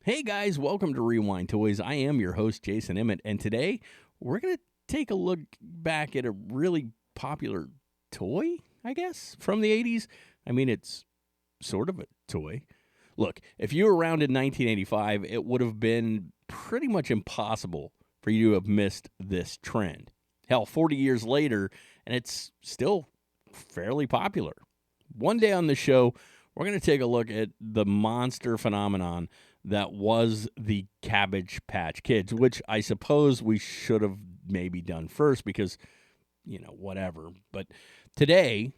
Hey guys, welcome to Rewind Toys. I am your host, Jason Emmett, and today we're going to take a look back at a really popular toy, I guess, from the 80s. I mean, it's sort of a toy. Look, if you were around in 1985, it would have been pretty much impossible for you to have missed this trend. Hell, 40 years later, and it's still fairly popular. One day on the show, we're going to take a look at the monster phenomenon that was the Cabbage Patch Kids, which I suppose we should have maybe done first because, whatever. But today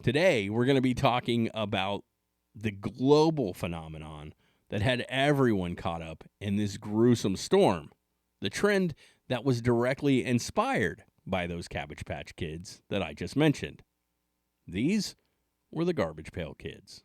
we're going to be talking about the global phenomenon that had everyone caught up in this gruesome storm, the trend that was directly inspired by those Cabbage Patch Kids that I just mentioned. These were the Garbage Pail Kids.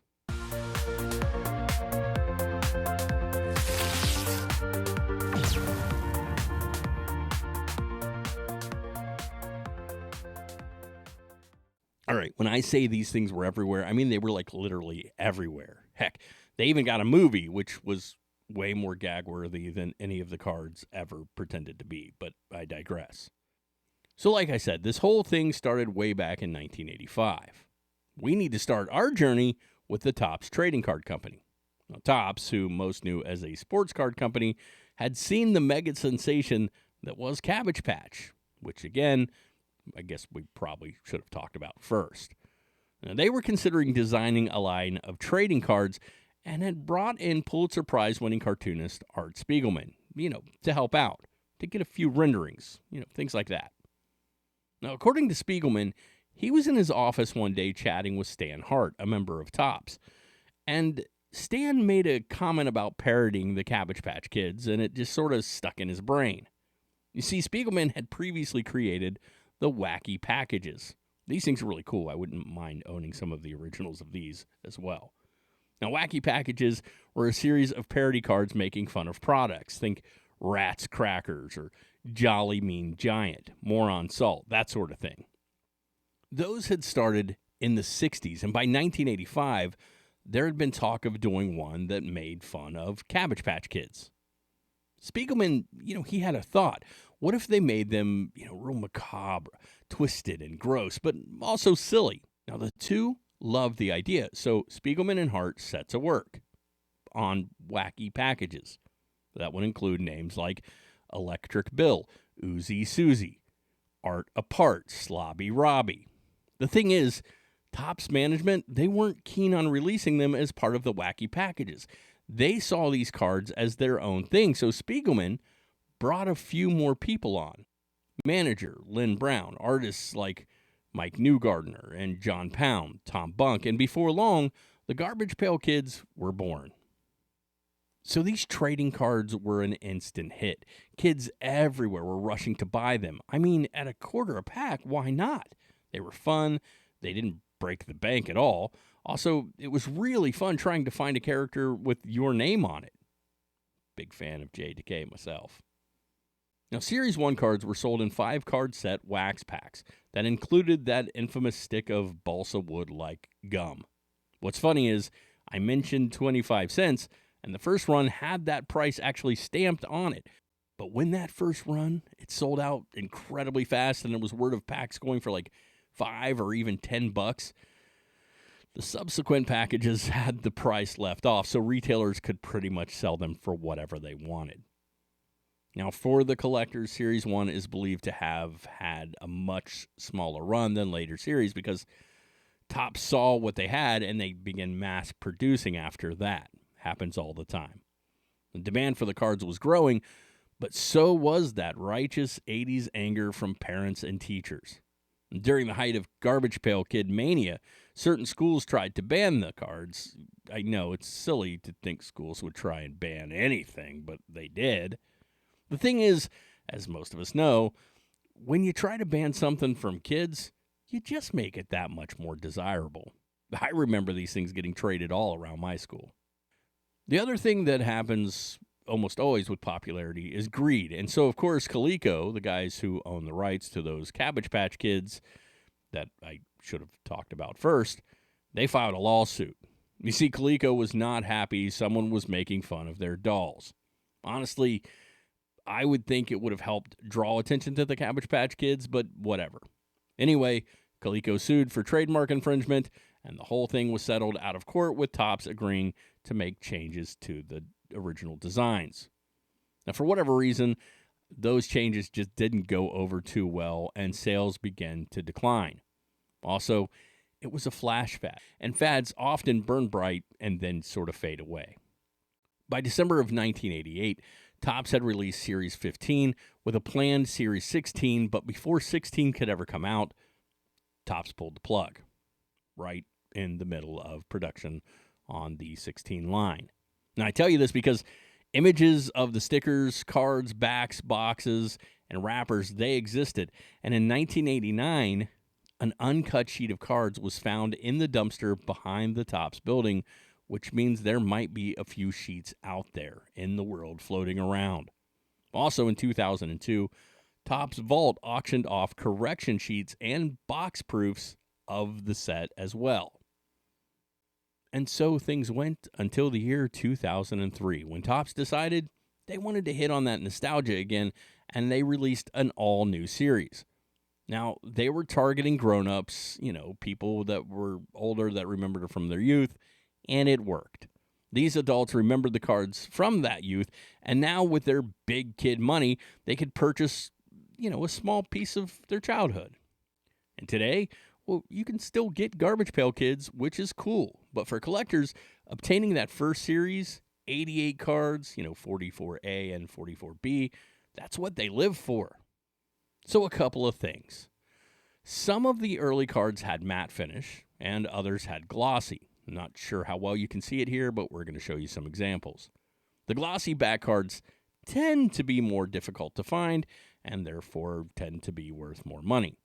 All right, when I say these things were everywhere, I mean they were like literally everywhere. Heck, they even got a movie, which was way more gag-worthy than any of the cards ever pretended to be, but I digress. So like I said, this whole thing started way back in 1985. We need to start our journey with the Topps Trading Card Company. Now, Topps, who most knew as a sports card company, had seen the mega sensation that was Cabbage Patch, which again, I guess we probably should have talked about first. Now, they were considering designing a line of trading cards and had brought in Pulitzer Prize-winning cartoonist Art Spiegelman, to help out, to get a few renderings, things like that. Now, according to Spiegelman, he was in his office one day chatting with Stan Hart, a member of Topps, and Stan made a comment about parodying the Cabbage Patch Kids, and it just sort of stuck in his brain. You see, Spiegelman had previously created the wacky packages. These things are really cool. I wouldn't mind owning some of the originals of these as well. Now, wacky packages were a series of parody cards making fun of products. Think Rat's Crackers or Jolly Mean Giant, Moron Salt, that sort of thing. Those had started in the 60s, and by 1985, there had been talk of doing one that made fun of Cabbage Patch Kids. Spiegelman, he had a thought. What if they made them, real macabre, twisted and gross, but also silly? Now, the two loved the idea, so Spiegelman and Hart set to work on wacky packages. That would include names like Electric Bill, Oozy Susie, Art Apart, Slobby Robbie. The thing is, Topps management, they weren't keen on releasing them as part of the wacky packages. They saw these cards as their own thing, so Spiegelman brought a few more people on. Manager Lynn Brown, artists like Mike Newgardner and John Pound, Tom Bunk, and before long, the Garbage Pail Kids were born. So these trading cards were an instant hit. Kids everywhere were rushing to buy them. I mean, at $0.25 a pack, why not? They were fun. They didn't break the bank at all. Also, it was really fun trying to find a character with your name on it. Big fan of JDK myself. Now, Series 1 cards were sold in 5-card set wax packs that included that infamous stick of balsa wood-like gum. What's funny is, I mentioned 25 cents, and the first run had that price actually stamped on it. But when that first run, it sold out incredibly fast, and it was word of packs going for like $5 or even $10. The subsequent packages had the price left off, so retailers could pretty much sell them for whatever they wanted. Now, for the collectors, Series 1 is believed to have had a much smaller run than later series because Topps saw what they had and they began mass producing after that. Happens all the time. The demand for the cards was growing, but so was that righteous 80s anger from parents and teachers. During the height of Garbage Pail Kid mania, certain schools tried to ban the cards. I know it's silly to think schools would try and ban anything, but they did. The thing is, as most of us know, when you try to ban something from kids, you just make it that much more desirable. I remember these things getting traded all around my school. The other thing that happens almost always with popularity is greed. And so, of course, Coleco, the guys who own the rights to those Cabbage Patch Kids that I should have talked about first, they filed a lawsuit. You see, Coleco was not happy someone was making fun of their dolls. Honestly, I would think it would have helped draw attention to the Cabbage Patch Kids, but whatever. Anyway, Coleco sued for trademark infringement, and the whole thing was settled out of court with Topps agreeing to make changes to the original designs. Now, for whatever reason, those changes just didn't go over too well, and sales began to decline. Also, it was a flash fad, and fads often burn bright and then sort of fade away. By December of 1988, Topps had released Series 15 with a planned Series 16, but before 16 could ever come out, Topps pulled the plug right in the middle of production on the 16 line. Now, I tell you this because images of the stickers, cards, backs, boxes, and wrappers, they existed. And in 1989, an uncut sheet of cards was found in the dumpster behind the Topps building, which means there might be a few sheets out there in the world floating around. Also in 2002, Topps Vault auctioned off correction sheets and box proofs of the set as well. And so things went until the year 2003, when Topps decided they wanted to hit on that nostalgia again, and they released an all-new series. Now, they were targeting grown-ups, people that were older that remembered it from their youth, and it worked. These adults remembered the cards from that youth, and now with their big kid money, they could purchase, a small piece of their childhood. And today, well, you can still get Garbage Pail Kids, which is cool. But for collectors, obtaining that first series, 88 cards, 44A and 44B, that's what they live for. So a couple of things. Some of the early cards had matte finish, and others had glossy. I'm not sure how well you can see it here, but we're going to show you some examples. The glossy back cards tend to be more difficult to find, and therefore tend to be worth more money.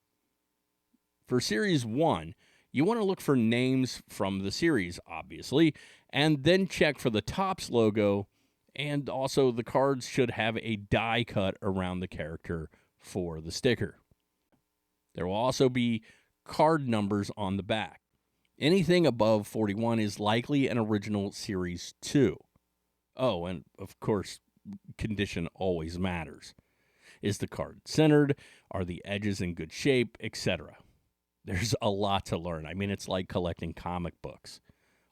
For Series 1, you want to look for names from the series, obviously, and then check for the Topps logo, and also the cards should have a die cut around the character for the sticker. There will also be card numbers on the back. Anything above 41 is likely an original Series 2. Oh, and of course, condition always matters. Is the card centered? Are the edges in good shape? Etc. There's a lot to learn. I mean, it's like collecting comic books.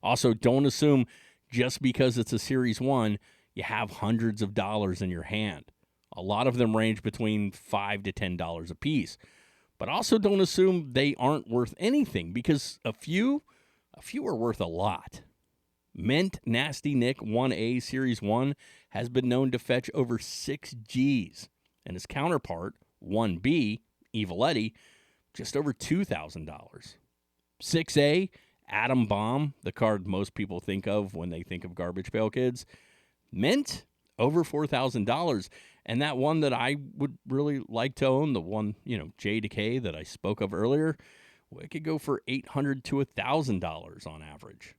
Also, don't assume just because it's a Series 1, you have hundreds of dollars in your hand. A lot of them range between $5 to $10 a piece. But also don't assume they aren't worth anything, because a few are worth a lot. Mint Nasty Nick 1A Series 1 has been known to fetch over 6 G's, and his counterpart, 1B, Evil Eddie, just over $2,000. 6A, Atom Bomb, the card most people think of when they think of Garbage Pail Kids, mint over $4,000. And that one that I would really like to own, the one, J Decay that I spoke of earlier, well, it could go for $800 to $1,000 on average.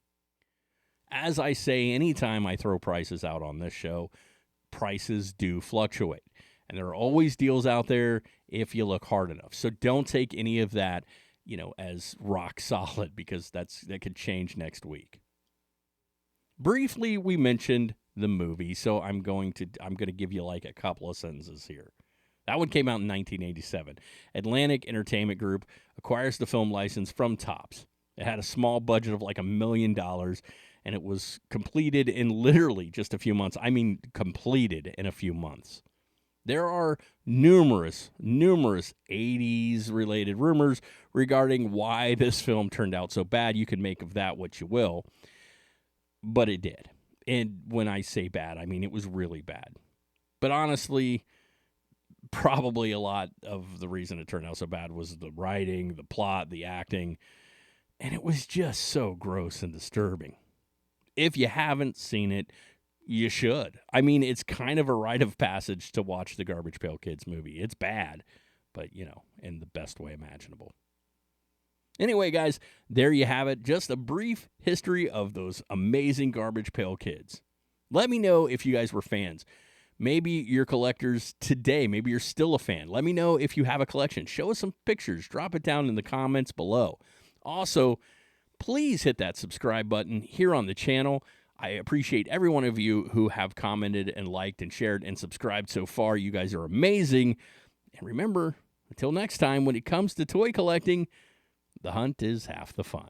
As I say, anytime I throw prices out on this show, prices do fluctuate. And there are always deals out there if you look hard enough. So don't take any of that, as rock solid, because that could change next week. Briefly, we mentioned the movie, so I'm going to give you like a couple of sentences here. That one came out in 1987. Atlantic Entertainment Group acquires the film license from Topps. It had a small budget of like $1 million, and it was completed in literally just a few months. I mean, completed in a few months. There are numerous 80s-related rumors regarding why this film turned out so bad. You can make of that what you will, but it did. And when I say bad, I mean it was really bad. But honestly, probably a lot of the reason it turned out so bad was the writing, the plot, the acting, and it was just so gross and disturbing. If you haven't seen it, you should. I mean, it's kind of a rite of passage to watch the Garbage Pail Kids movie. It's bad, but, in the best way imaginable. Anyway, guys, there you have it. Just a brief history of those amazing Garbage Pail Kids. Let me know if you guys were fans. Maybe you're collectors today. Maybe you're still a fan. Let me know if you have a collection. Show us some pictures. Drop it down in the comments below. Also, please hit that subscribe button here on the channel. I appreciate every one of you who have commented and liked and shared and subscribed so far. You guys are amazing. And remember, until next time, when it comes to toy collecting, the hunt is half the fun.